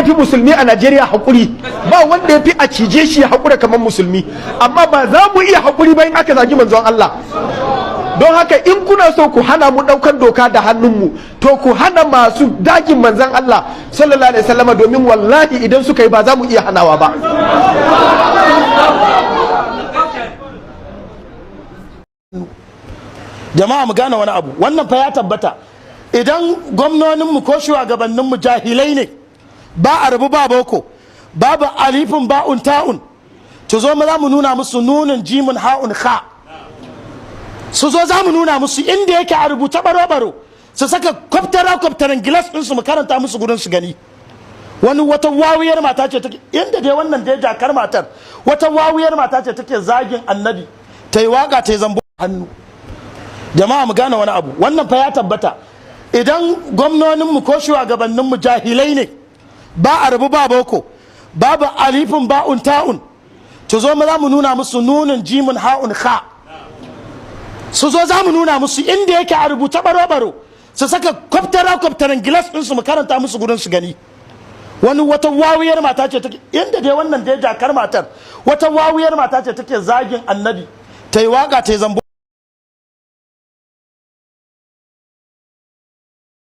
ya fi musulmi a Najeriya haƙuri, ba wanda ya fi a cije shi ya haƙura kamar musulmi, amma ba za mu iya haƙuri ba in aka zagi manzon Allah. Don haka in kuna so ku hana mu ɗaukan doka da hannunmu, to ku hana masu dagin manzon Allah sallallahu alaihi wasallam, domin wallahi idan suka yi ba za mu iya hanawa ba. Jama'a mu gane wani abu, wannan fa ya tabbata. Idan gwamnoninmu ko shugabanninmu jahilai ne, ba a rabu ba boko, babu alifin ba'un ta'un, to zo mu za mu nuna musu nunin jimin ha'un kha, su zo za mu nuna musu inda yake a rubuta baro-baro, su saka kwaftaran gilas ɗinsu mu karanta musu gudun su gani. Wata wawiyar mata ce take, inda dai wannan dai jakar matar, wata wawiyar mata ce take zagin annabi, ta yi waka ta yi zambo hannu. Jama'a mu gane wani abu, wannan fa ya tabbata. Idan gwamnoninmu ko shugabanninmu jahilai ne, ba a rabu ba boko, babu alifin ba'un ta'un, to zo mu za mu nuna musu nunin jimin ha'un kha, su zo za mu nuna musu inda yake a rubuta baro-baro, su saka kwaftaran gilas ɗinsu mu karanta musu gudun su gani. Wata wawiyar mata ce take, inda dai wannan dai jakar matar, wata wawiyar mata ce take zagin annabi, ta yi waka ta yi zambo